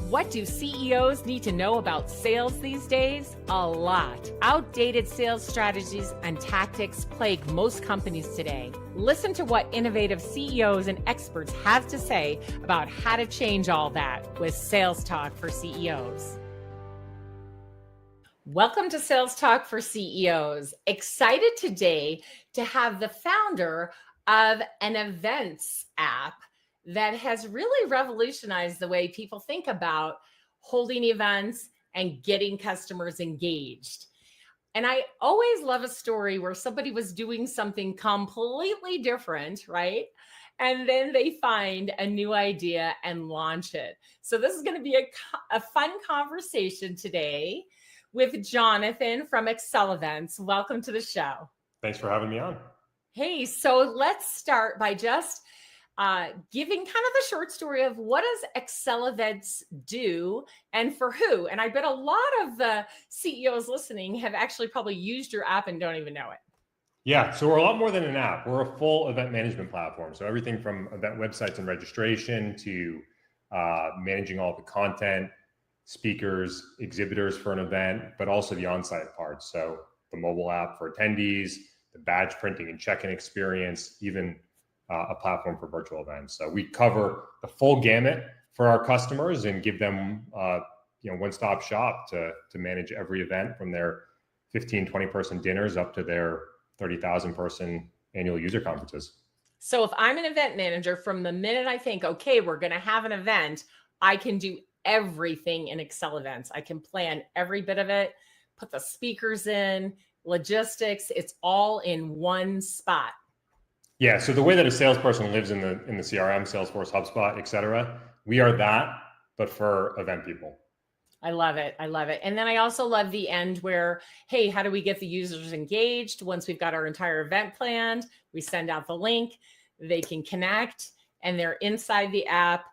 What do CEOs need to know about sales these days? A lot. Outdated sales strategies and tactics plague most companies today. Listen to what innovative CEOs and experts have to say about how to change all that with Sales Talk for CEOs. Welcome to Sales Talk for CEOs. Excited today to have the founder of an events app that has really revolutionized the way people think about holding events and getting customers engaged. And I always love a story where somebody was doing something completely different, right? And then they find a new idea and launch it. So this is going to be a fun conversation today with Jonathan from Accelevents. Welcome to the show. Thanks for having me on. Hey, so let's start by just giving kind of the short story of what does Accelevents do and for who? And I bet a lot of the CEOs listening have actually probably used your app and don't even know it. Yeah, so we're a lot more than an app. We're a full event management platform. So everything from event websites and registration to managing all the content, speakers, exhibitors for an event, but also the onsite part. So the mobile app for attendees, the badge printing and check-in experience, even a platform for virtual events. So we cover the full gamut for our customers and give them one-stop shop to manage every event from their 15, 20-person dinners up to their 30,000-person annual user conferences. So if I'm an event manager, from the minute I think, okay, we're going to have an event, I can do everything in Accelevents. I can plan every bit of it, put the speakers in, logistics, it's all in one spot. Yeah, so the way that a salesperson lives in the CRM, Salesforce, HubSpot, et cetera, we are that, but for event people. I love it. I love it. And then I also love the end where, hey, how do we get the users engaged? Once we've got our entire event planned, we send out the link, they can connect, and they're inside the app,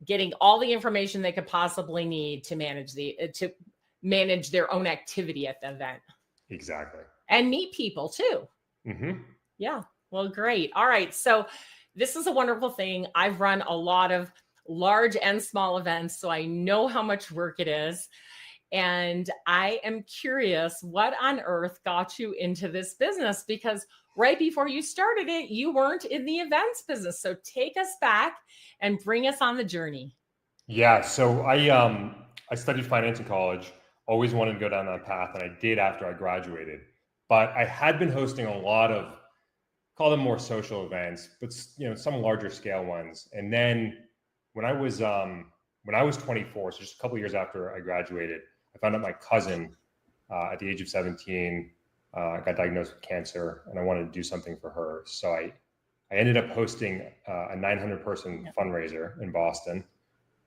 getting all the information they could possibly need to manage their own activity at the event. Exactly. And meet people too. Mm-hmm. Yeah. Well, great. All right. So this is a wonderful thing. I've run a lot of large and small events, so I know how much work it is. And I am curious, what on earth got you into this business? Because right before you started it, you weren't in the events business. So take us back and bring us on the journey. Yeah. So I studied finance in college, always wanted to go down that path, and I did after I graduated. But I had been hosting a lot of, call them more social events, but some larger scale ones. And then when I was 24, so just a couple of years after I graduated, I found out my cousin at the age of 17 got diagnosed with cancer, and I wanted to do something for her. So I ended up hosting a 900-person fundraiser in Boston,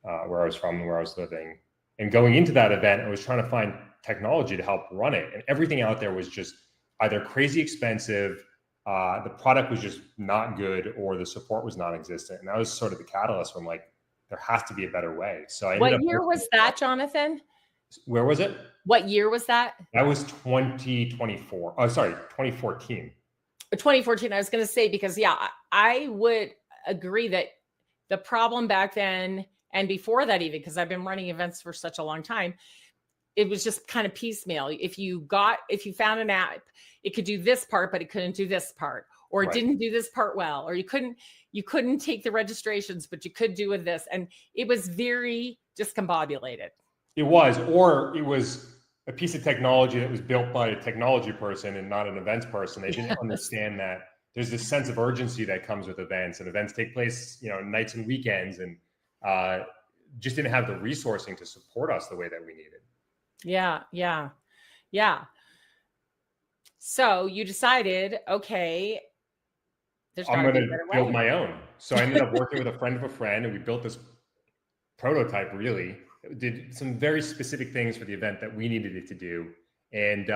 where I was from and where I was living. And going into that event, I was trying to find technology to help run it, and everything out there was just either crazy expensive, the product was just not good, or the support was non-existent. And that was sort of the catalyst from like, there has to be a better way. So what year was that, Jonathan? Where was it? What year was that? That was 2024. Oh, sorry, 2014. 2014. I was going to say, because I would agree that the problem back then, and before that even, because I've been running events for such a long time, it was just kind of piecemeal. If you found an app, it could do this part, but it couldn't do this part, or it didn't do this part well, or you couldn't take the registrations, but you could do with this. And it was very discombobulated. It was, or it was a piece of technology that was built by a technology person and not an events person. They didn't understand that there's this sense of urgency that comes with events, and events take place, nights and weekends, and just didn't have the resourcing to support us the way that we needed. Yeah. So you decided, okay, I'm going to build my own. So I ended up working with a friend of a friend, and we built this prototype. Really did some very specific things for the event that we needed it to do. And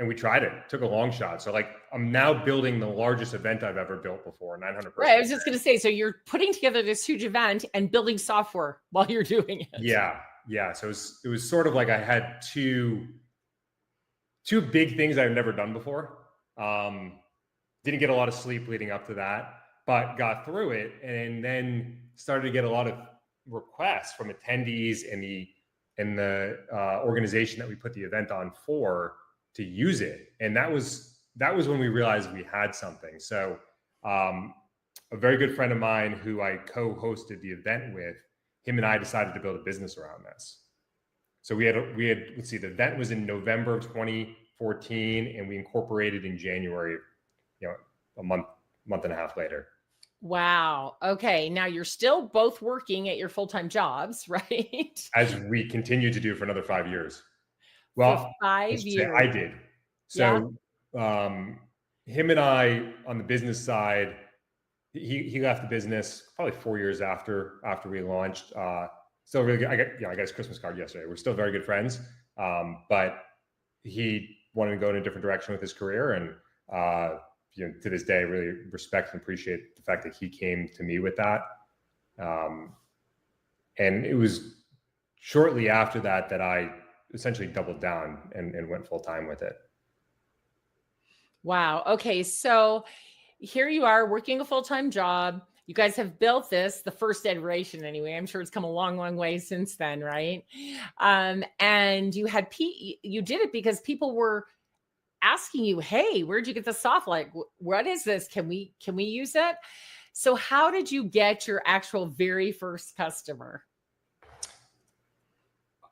we tried it. Took a long shot. So like, I'm now building the largest event I've ever built before, 900. Right. I was just going to say, so you're putting together this huge event and building software while you're doing it. Yeah. So it was sort of like I had two big things I've never done before. Didn't get a lot of sleep leading up to that, but got through it, and then started to get a lot of requests from attendees and the organization that we put the event on for to use it. And that was when we realized we had something. So a very good friend of mine who I co-hosted the event with, him and I decided to build a business around this. So we had let's see, the event was in November of 2014, and we incorporated in January, a month and a half later. Wow. Okay. Now you're still both working at your full-time jobs, right? As we continue to do for another 5 years. Well, For 5 years. I did. So him and I on the business side, he left the business probably 4 years after we launched. Still really good. I got his Christmas card yesterday. We're still very good friends. But he wanted to go in a different direction with his career, and to this day, I really respect and appreciate the fact that he came to me with that. And it was shortly after that I essentially doubled down and went full time with it. Wow. Okay. So here you are working a full-time job. You guys have built this, the first iteration anyway. I'm sure it's come a long, long way since then, right? And you did it because people were asking you, hey, where'd you get the software? Like, what is this? Can we use it? So how did you get your actual very first customer?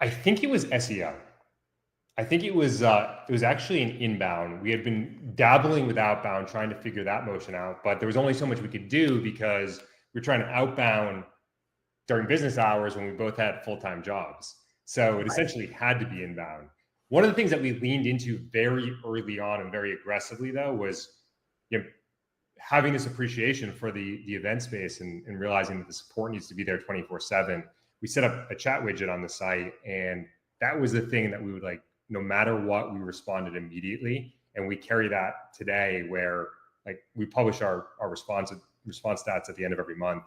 I think it was SEO. I think it was actually an inbound. We had been dabbling with outbound, trying to figure that motion out, but there was only so much we could do because we were trying to outbound during business hours when we both had full-time jobs. So it essentially had to be inbound. One of the things that we leaned into very early on and very aggressively, though, was having this appreciation for the event space and realizing that the support needs to be there 24/7. We set up a chat widget on the site, and that was the thing that we would like. No matter what, we responded immediately, and we carry that today. Where we publish our response stats at the end of every month.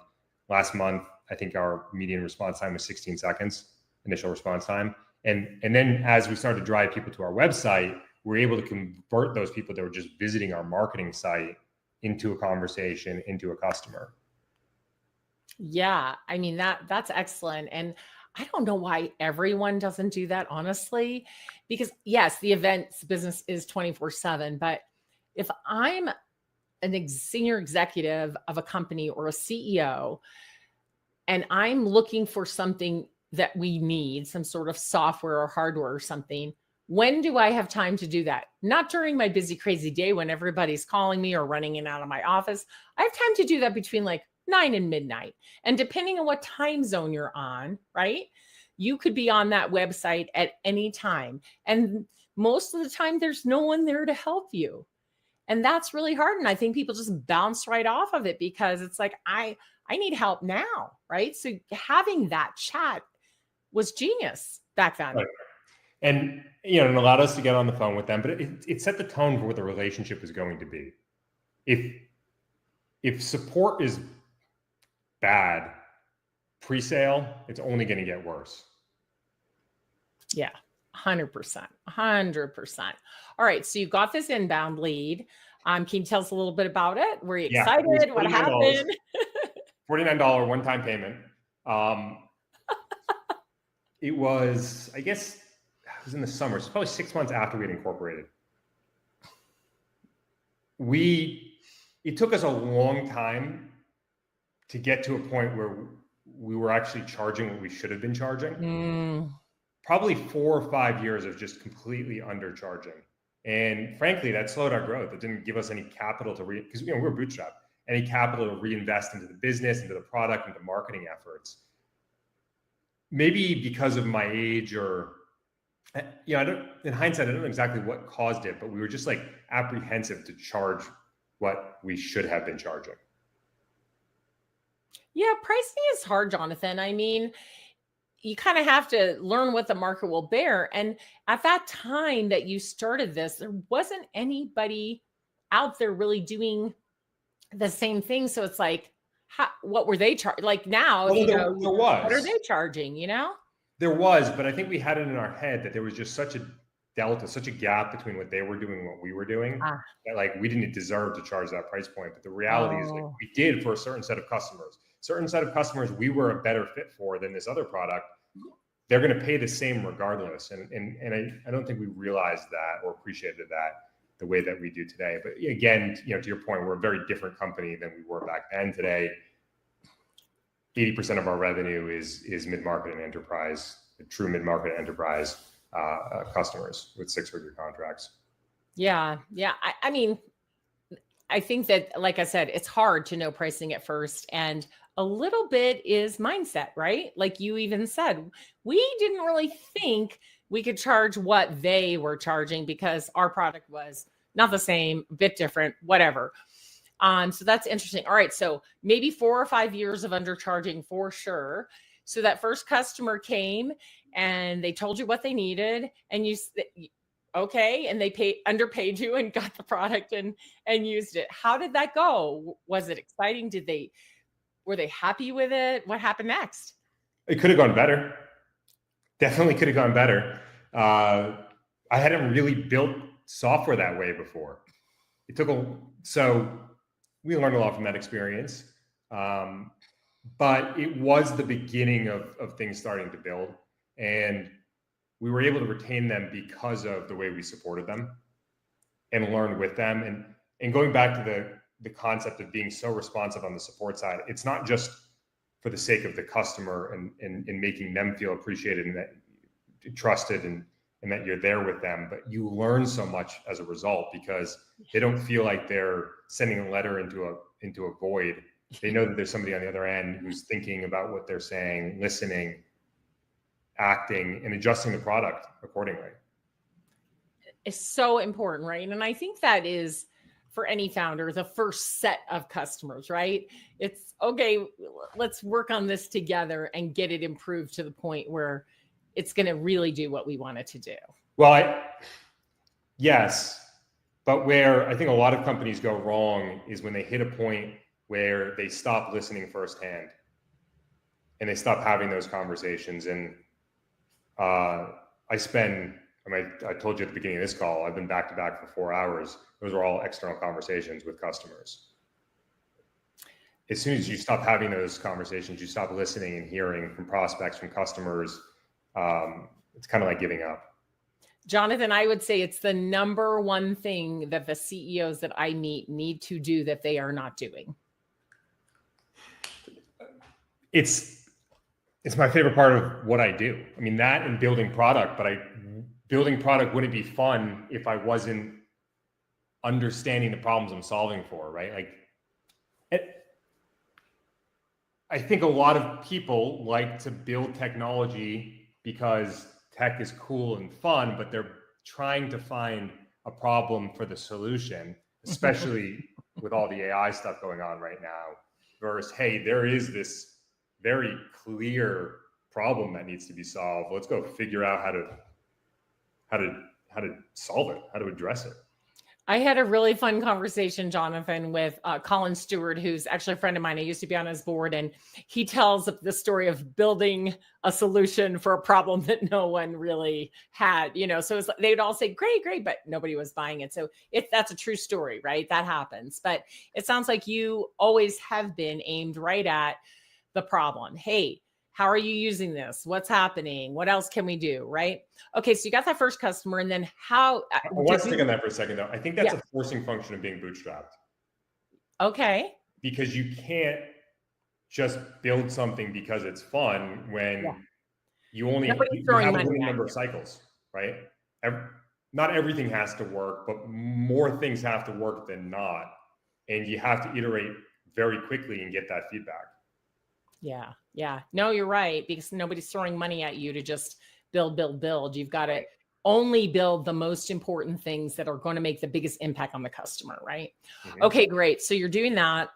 Last month, I think our median response time was 16 seconds, initial response time, and then as we started to drive people to our website, we're able to convert those people that were just visiting our marketing site into a conversation, into a customer. Yeah, I mean that's excellent. And I don't know why everyone doesn't do that, honestly, because yes, the events business is 24/7, but if I'm a senior executive of a company or a CEO, and I'm looking for something that we need, some sort of software or hardware or something, when do I have time to do that? Not during my busy, crazy day when everybody's calling me or running in and out of my office. I have time to do that between 9 and midnight. And depending on what time zone you're on, right? You could be on that website at any time. And most of the time, there's no one there to help you. And that's really hard. And I think people just bounce right off of it because it's like, I need help now, right? So having that chat was genius back then. Right. And, it allowed us to get on the phone with them, but it set the tone for what the relationship was going to be. If support is bad pre-sale, it's only going to get worse. Yeah, 100%. All right. So you got this inbound lead. Can you tell us a little bit about it? Were you excited? What happened? $49 one-time payment. It was, I guess, it was in the summer. It's probably 6 months after we had incorporated. It took us a long time to get to a point where we were actually charging what we should have been charging. Probably 4 or 5 years of just completely undercharging. And frankly, that slowed our growth. It didn't give us any capital because we were bootstrapped, any capital to reinvest into the business, into the product, into marketing efforts. Maybe because of my age or, in hindsight, I don't know exactly what caused it, but we were just apprehensive to charge what we should have been charging. Yeah, pricing is hard, Jonathan. I mean, you kind of have to learn what the market will bear. And at that time that you started this, there wasn't anybody out there really doing the same thing. So it's what were they charging? Now, there was. What are they charging, There was, but I think we had it in our head that there was just such a delta, such a gap between what they were doing and what we were doing that we didn't deserve to charge that price point. But the reality is we did for a certain set of customers. certain set of customers we were a better fit for than this other product, they're going to pay the same regardless. And I don't think we realized that or appreciated that the way that we do today. But again, to your point, we're a very different company than we were back then. Today, 80% of our revenue is mid-market and enterprise, true mid-market enterprise customers with 6-figure contracts. Yeah. I mean, I think that, like I said, it's hard to know pricing at first. And a little bit is mindset, right? Like you even said, we didn't really think we could charge what they were charging because our product was not the same, a bit different, whatever. So that's interesting. All right. So maybe 4 or 5 years of undercharging for sure. So that first customer came and they told you what they needed and you okay. And they underpaid you and got the product and used it. How did that go? Was it exciting? Were they happy with it? What happened next? It could have gone better. Definitely could have gone better. I hadn't really built software that way before. So we learned a lot from that experience. But it was the beginning of things starting to build. And we were able to retain them because of the way we supported them and learned with them. And going back to the concept of being so responsive on the support side, it's not just for the sake of the customer and making them feel appreciated and that trusted and that you're there with them, but you learn so much as a result because they don't feel like they're sending a letter into a void. They know that there's somebody on the other end who's thinking about what they're saying, listening, acting, and adjusting the product accordingly. It's so important, right? And I think that is, for any founder, the first set of customers, right? It's okay, let's work on this together and get it improved to the point where it's going to really do what we want it to do. Well, yes, but where I think a lot of companies go wrong is when they hit a point where they stop listening firsthand and they stop having those conversations. And I told you at the beginning of this call, I've been back to back for 4 hours. Those are all external conversations with customers. As soon as you stop having those conversations, you stop listening and hearing from prospects, from customers. It's kind of like giving up. Jonathan, I would say it's the number one thing that the CEOs that I meet need to do that they are not doing. It's my favorite part of what I do. I mean, that and building product, but building product wouldn't be fun if I wasn't understanding the problems I'm solving for, right? I think a lot of people like to build technology because tech is cool and fun, but they're trying to find a problem for the solution, especially with all the AI stuff going on right now, versus, hey, there is this very clear problem that needs to be solved. Let's go figure out how to solve it, how to address it. I had a really fun conversation, Jonathan, with Colin Stewart, who's actually a friend of mine. I used to be on his board, and he tells the story of building a solution for a problem that no one really had, so it's, they'd all say, great, but nobody was buying it. So that's a true story, right? That happens. But it sounds like you always have been aimed right at the problem. Hey, how are you using this? What's happening? What else can we do? Right? Okay. So you got that first customer, and then how? I want to stick on that for a second, though. I think that's a forcing function of being bootstrapped. Okay. Because you can't just build something because it's fun when you only have a limited number of cycles, right? Not everything has to work, but more things have to work than not. And you have to iterate very quickly and get that feedback. Yeah. No, you're right. Because nobody's throwing money at you to just build. You've got to only build the most important things that are going to make the biggest impact on the customer, right? Mm-hmm. Okay, great. So you're doing that,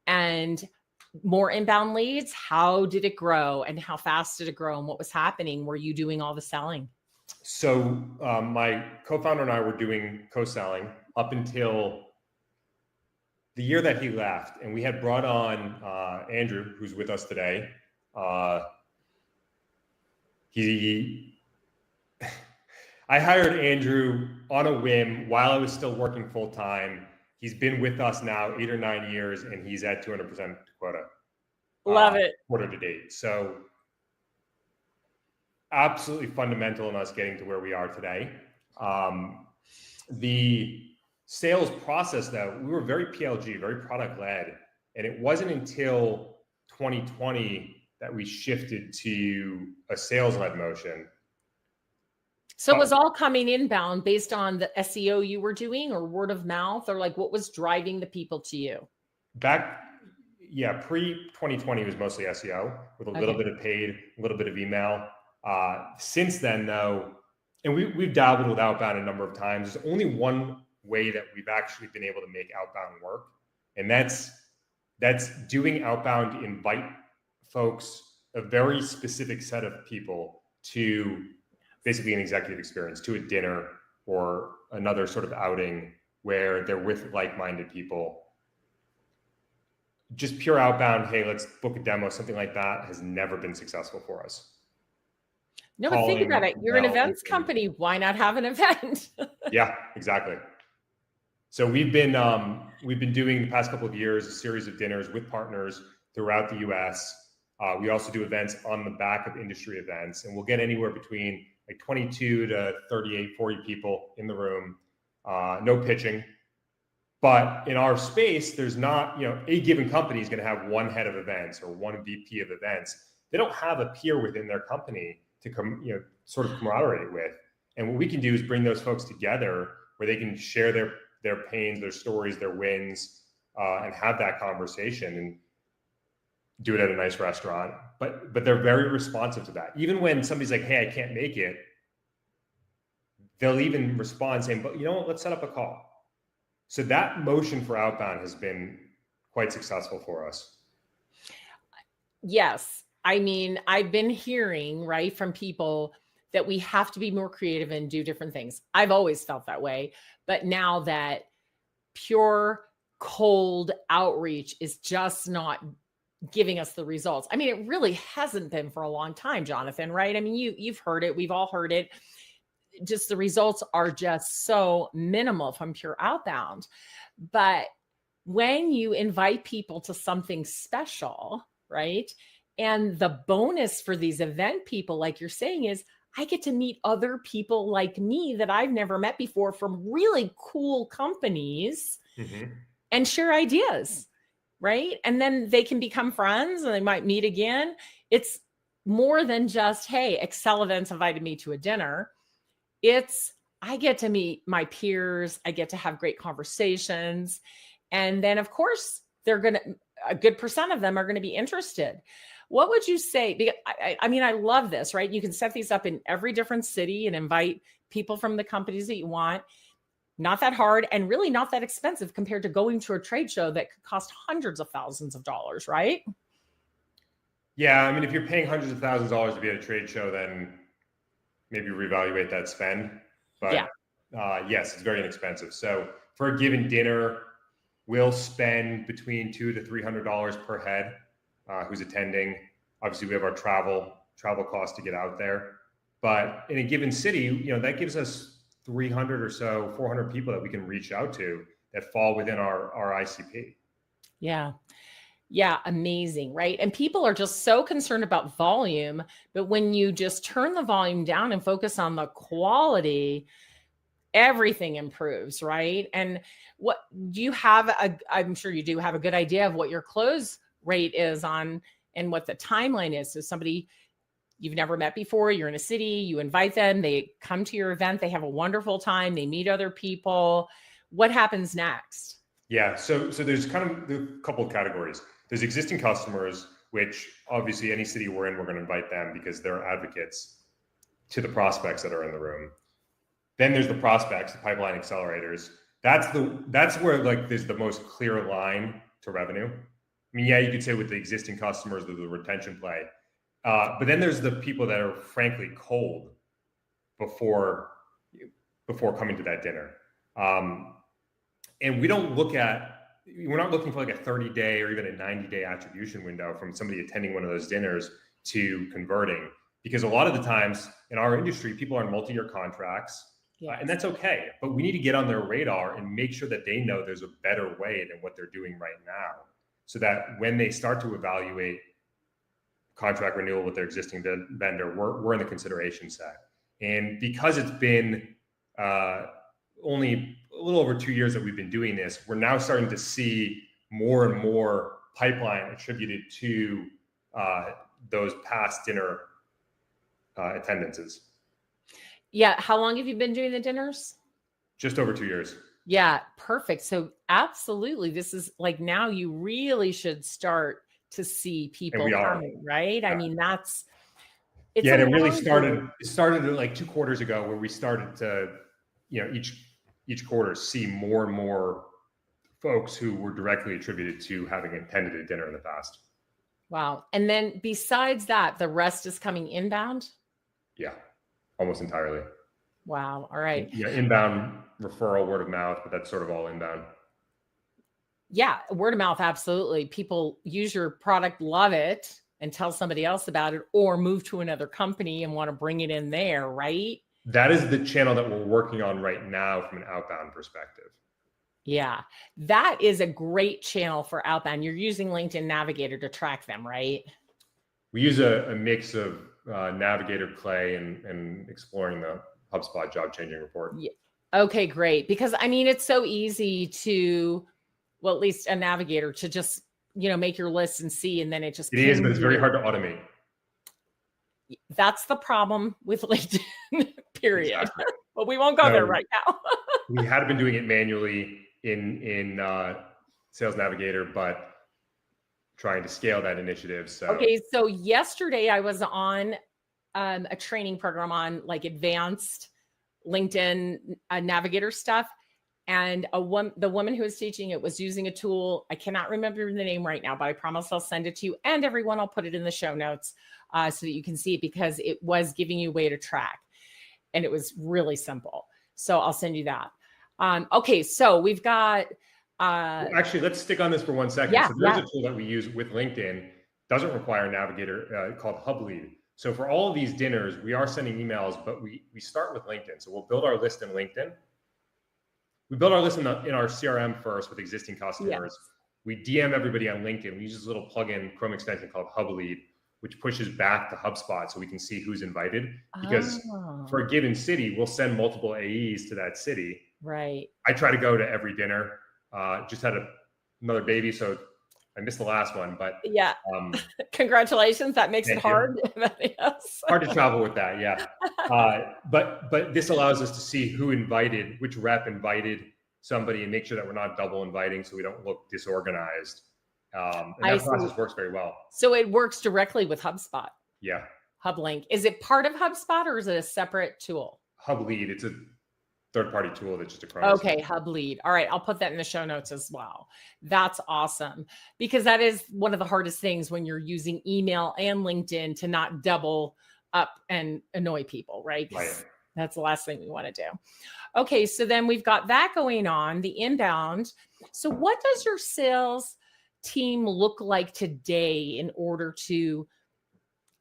and more inbound leads. How did it grow, and how fast did it grow, and what was happening? Were you doing all the selling? So my co-founder and I were doing co-selling up until the year that he left, and we had brought on Andrew, who's with us today. I hired Andrew on a whim while I was still working full time. He's been with us now 8 or 9 years, and he's at 200% quota. Love it. quarter to date. So absolutely fundamental in us getting to where we are today. The sales process, though, we were very PLG, very product led. And it wasn't until 2020 that we shifted to a sales led motion. So it was all coming inbound based on the SEO you were doing, or word of mouth, or like what was driving the people to you? Pre-2020 was mostly SEO with a little bit of paid, a little bit of email. Since then, though, and we've dabbled with outbound a number of times. There's only one way that we've actually been able to make outbound work, and that's doing outbound to invite folks, a very specific set of people, to basically an executive experience, to a dinner or another sort of outing where they're with like-minded people. Just pure outbound, hey, let's book a demo, something like that has never been successful for us. No, but think about it. You're an events company. Why not have an event? Yeah, exactly. So we've been doing the past couple of years a series of dinners with partners throughout the US. We also do events on the back of industry events, and we'll get anywhere between like 22 to 38, 40 people in the room, no pitching. But in our space, there's not, a given company is going to have one head of events or one VP of events. They don't have a peer within their company to come, sort of camaraderie with. And what we can do is bring those folks together where they can share their pains, their stories, their wins, and have that conversation and do it at a nice restaurant. But they're very responsive to that. Even when somebody's like, hey, I can't make it, they'll even respond saying, but you know what, let's set up a call. So that motion for outbound has been quite successful for us. Yes. I mean, I've been hearing, right, from people that we have to be more creative and do different things. I've always felt that way. But now that pure cold outreach is just not giving us the results. I mean, it really hasn't been for a long time, Jonathan, right? I mean, you've heard it. We've all heard it. Just the results are just so minimal from pure outbound. But when you invite people to something special, right? And the bonus for these event people, like you're saying, is I get to meet other people like me that I've never met before from really cool companies and share ideas, right? And then they can become friends and they might meet again. It's more than just, hey, Accelevents invited me to a dinner. It's, I get to meet my peers. I get to have great conversations. And then, of course, a good percent of them are going to be interested. What would you say? Because I mean, I love this, right? You can set these up in every different city and invite people from the companies that you want. Not that hard and really not that expensive compared to going to a trade show that could cost hundreds of thousands of dollars, right? Yeah. I mean, if you're paying hundreds of thousands of dollars to be at a trade show, then maybe reevaluate that spend. But yes, it's very inexpensive. So for a given dinner, we'll spend between $200 to $300 per head who's attending. Obviously, we have our travel costs to get out there. But in a given city, that gives us 300 or so, 400 people that we can reach out to that fall within our ICP. Yeah. Yeah. Amazing. Right. And people are just so concerned about volume, but when you just turn the volume down and focus on the quality, everything improves. Right. And what do you have? I'm sure you do have a good idea of what your close rate is on and what the timeline is. So somebody you've never met before, you're in a city, you invite them, they come to your event, they have a wonderful time, they meet other people. What happens next? Yeah. So there's kind of a couple of categories. There's existing customers, which obviously any city we're in, we're going to invite them because they're advocates to the prospects that are in the room. Then there's the prospects, the pipeline accelerators. That's where like there's the most clear line to revenue. I mean, yeah, you could say with the existing customers, there's the retention play. But then there's the people that are frankly cold before coming to that dinner. And we're not looking for like a 30-day or even a 90-day attribution window from somebody attending one of those dinners to converting. Because a lot of the times in our industry, people are in multi-year contracts, and that's okay. But we need to get on their radar and make sure that they know there's a better way than what they're doing right now. So that when they start to evaluate contract renewal with their existing vendor, we're in the consideration set. And because it's been only a little over 2 years that we've been doing this, we're now starting to see more and more pipeline attributed to those past dinner attendances. Yeah. How long have you been doing the dinners? Just over 2 years. Yeah, perfect. So absolutely, this is like now you really should start to see people coming, right? Yeah. I mean, it's and it really started like 2 quarters ago where we started to, each quarter see more and more folks who were directly attributed to having attended a dinner in the past. Wow. And then besides that, the rest is coming inbound? Yeah, almost entirely. Wow. All right. Yeah, inbound referral, word of mouth, but that's sort of all inbound. Yeah, word of mouth, absolutely. People use your product, love it, and tell somebody else about it, or move to another company and want to bring it in there, right? That is the channel that we're working on right now from an outbound perspective. Yeah, that is a great channel for outbound. You're using LinkedIn Navigator to track them, right? We use a mix of Navigator, Clay, and exploring the HubSpot job changing report. Yeah. Okay, great. Because I mean, it's so easy to, well, at least a Navigator to just, make your list and see, and then it just. It is, but it's very hard to automate. That's the problem with LinkedIn, period. Exactly. But we won't go there right now. We had been doing it manually in Sales Navigator, but trying to scale that initiative. Okay, so yesterday I was on a training program on like advanced LinkedIn Navigator stuff. And the woman who was teaching it was using a tool. I cannot remember the name right now, but I promise I'll send it to you. And everyone, I'll put it in the show notes so that you can see it, because it was giving you a way to track. And it was really simple. So I'll send you that. Okay, so we've got... actually, let's stick on this for 1 second. So there's a tool that we use with LinkedIn, doesn't require a Navigator, called HubLead. So for all of these dinners, we are sending emails, but we start with LinkedIn. So we'll build our list in LinkedIn. We build our list in our CRM first with existing customers. Yes. We DM everybody on LinkedIn. We use this little plugin Chrome extension called HubLead, which pushes back to HubSpot so we can see who's invited. Because for a given city, we'll send multiple AEs to that city. Right. I try to go to every dinner. Just had another baby, so I missed the last one. But yeah, congratulations. That makes it hard. Hard to travel with that, yeah. But this allows us to see who invited, which rep invited somebody, and make sure that we're not double inviting, so we don't look disorganized. And that process works very well. So it works directly with HubSpot. Yeah. HubLink. Is it part of HubSpot or is it a separate tool? HubLead. It's a third-party tool that's just a Chrome. Okay, HubLead. All right, I'll put that in the show notes as well. That's awesome, because that is one of the hardest things when you're using email and LinkedIn to not double up and annoy people, right? Right. That's the last thing we want to do. Okay, so then we've got that going on, the inbound. So what does your sales team look like today in order to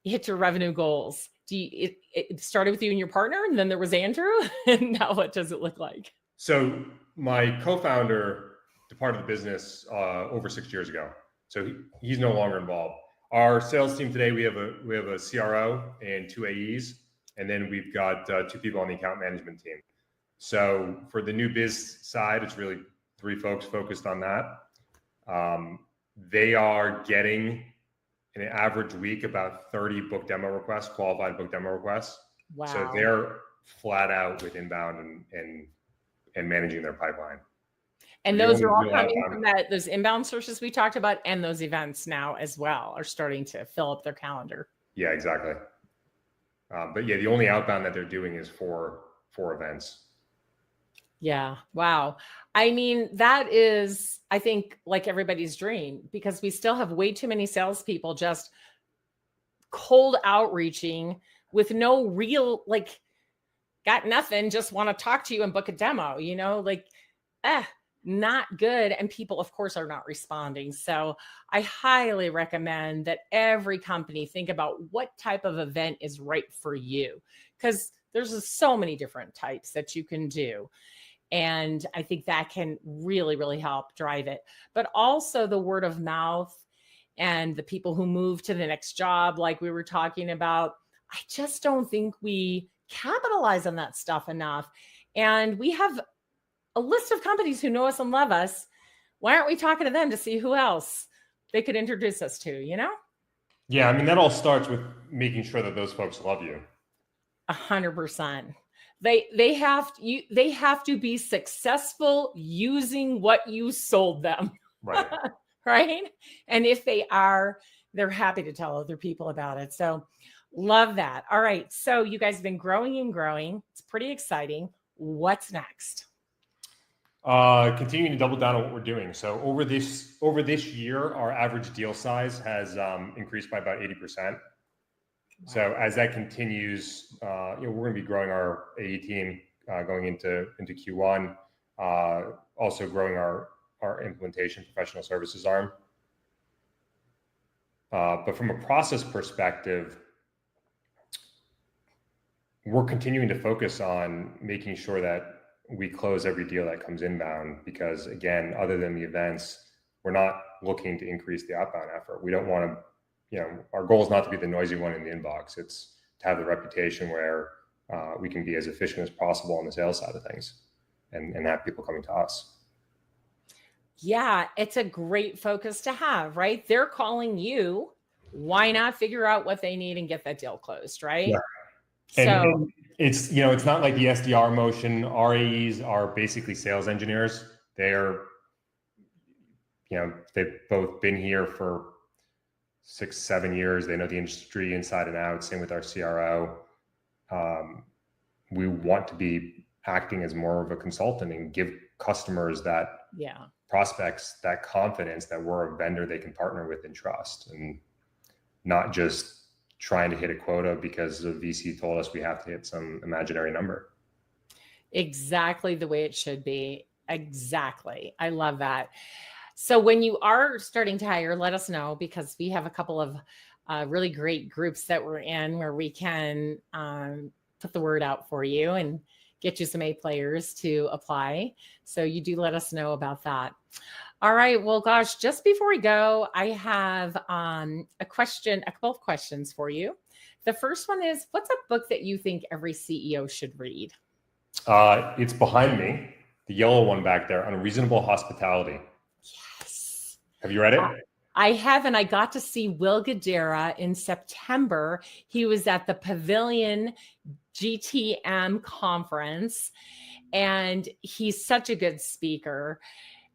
hit your revenue goals? It started with you and your partner, and then there was Andrew, and now what does it look like? So my co-founder departed the business over 6 years ago, so he's no longer involved. Our sales team today, we have a CRO and 2 AEs, and then we've got 2 people on the account management team. So for the new biz side, it's really 3 folks focused on that. They are getting, in an average week, about 30 book demo requests, qualified book demo requests. Wow. So they're flat out with inbound and managing their pipeline. And those are all coming from those inbound sources we talked about, and those events now as well are starting to fill up their calendar. Yeah, exactly. But yeah, the only outbound that they're doing is for events. Yeah. Wow. I mean, that is, I think, like everybody's dream, because we still have way too many salespeople just cold outreaching with no real, like, got nothing, just want to talk to you and book a demo, not good. And people, of course, are not responding. So I highly recommend that every company think about what type of event is right for you, because there's just so many different types that you can do. And I think that can really, really help drive it. But also the word of mouth and the people who move to the next job, like we were talking about. I just don't think we capitalize on that stuff enough. And we have a list of companies who know us and love us. Why aren't we talking to them to see who else they could introduce us to, you know? Yeah, I mean, that all starts with making sure that those folks love you. 100%. They have to be successful using what you sold them. Right. Right? And if they are, they're happy to tell other people about it. So love that. All right. So you guys have been growing and growing. It's pretty exciting. What's next? Continuing to double down on what we're doing. So over this year, our average deal size has increased by about 80%. So as that continues, we're going to be growing our AE team going into Q1. Also growing our implementation professional services arm. But from a process perspective, we're continuing to focus on making sure that we close every deal that comes inbound, because again, other than the events, we're not looking to increase the outbound effort. We don't want to, our goal is not to be the noisy one in the inbox. It's to have the reputation where we can be as efficient as possible on the sales side of things and have people coming to us. Yeah, it's a great focus to have, right? They're calling you. Why not figure out what they need and get that deal closed, right? Yeah. And it's, it's not like the SDR motion. RAEs are basically sales engineers. They're, they've both been here for 6-7 years. They know the industry inside and out. Same with our CRO. We want to be acting as more of a consultant and give customers prospects that confidence that we're a vendor they can partner with and trust, and not just trying to hit a quota because the VC told us we have to hit some imaginary number. Exactly the way it should be. Exactly. I love that. So when you are starting to hire, let us know, because we have a couple of really great groups that we're in where we can put the word out for you and get you some A players to apply. So you do let us know about that. All right. Well, gosh, just before we go, I have a couple of questions for you. The first one is, what's a book that you think every CEO should read? It's behind me, the yellow one back there, Unreasonable Hospitality. Yes. Have you read it? I have, and I got to see Will Guidara in September. He was at the Pavilion GTM conference, and he's such a good speaker.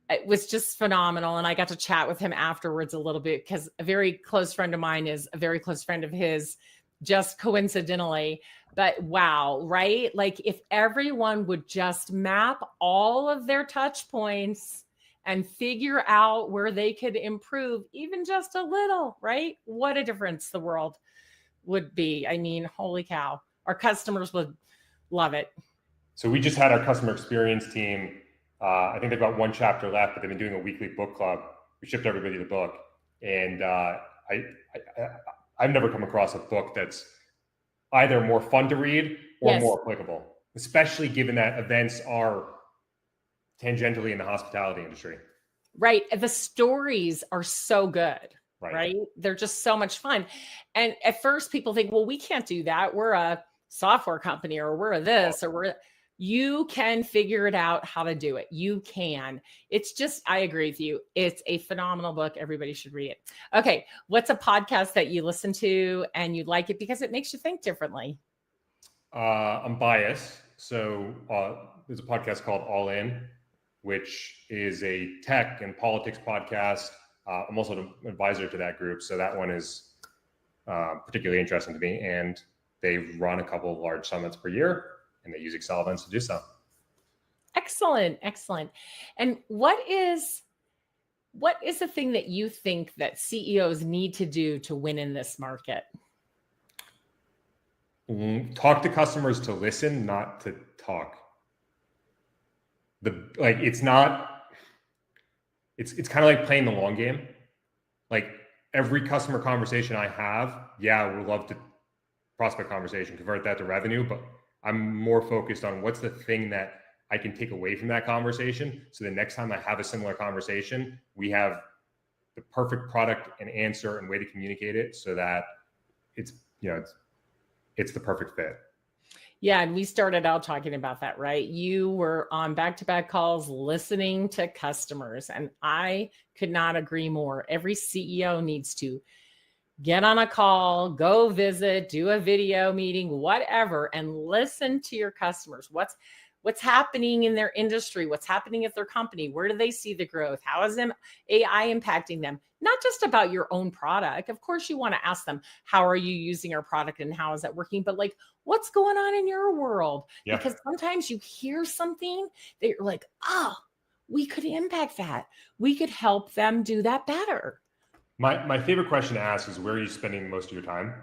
It was just phenomenal. And I got to chat with him afterwards a little bit, because a very close friend of mine is a very close friend of his, just coincidentally. But wow, right? Like if everyone would just map all of their touch points and figure out where they could improve even just a little, right? What a difference the world would be. I mean, holy cow, our customers would love it. So we just had our customer experience team. I think they've got one chapter left, but they've been doing a weekly book club. We shipped everybody the book. And I've never come across a book that's either more fun to read or more applicable, especially given that events are tangentially in the hospitality industry. Right. The stories are so good, right? They're just so much fun. And at first people think, well, we can't do that. We're a software company, or we're this, or you can figure it out how to do it. You can. It's just, I agree with you. It's a phenomenal book. Everybody should read it. Okay. What's a podcast that you listen to and you like it because it makes you think differently? I'm biased. So there's a podcast called All In, which is a tech and politics podcast. I'm also an advisor to that group. So that one is particularly interesting to me. And they run a couple of large summits per year, and they use Accelevents to do so. Excellent. Excellent. And what is the thing that you think that CEOs need to do to win in this market? Talk to customers to listen, not to talk. It's kind of like playing the long game. Like every customer conversation I have, we'd love to prospect conversation, convert that to revenue, but I'm more focused on what's the thing that I can take away from that conversation. So the next time I have a similar conversation, we have the perfect product and answer and way to communicate it so that it's the perfect fit. Yeah, and we started out talking about that, right? You were on back-to-back calls listening to customers, and I could not agree more. Every CEO needs to get on a call, go visit, do a video meeting, whatever, and listen to your customers. What's happening in their industry? What's happening at their company? Where do they see the growth? How is AI impacting them? Not just about your own product. Of course, you want to ask them, how are you using our product and how is that working? But like, what's going on in your world? Yeah. Because sometimes you hear something that you're like, oh, we could impact that. We could help them do that better. My favorite question to ask is, where are you spending most of your time?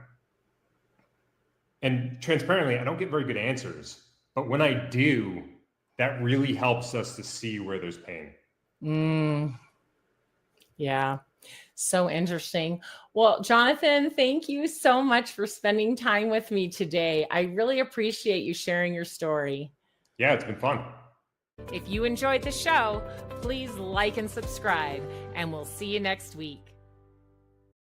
And transparently, I don't get very good answers. But when I do, that really helps us to see where there's pain. Yeah. So interesting. Well, Jonathan, thank you so much for spending time with me today. I really appreciate you sharing your story. Yeah, it's been fun. If you enjoyed the show, please like and subscribe, and we'll see you next week.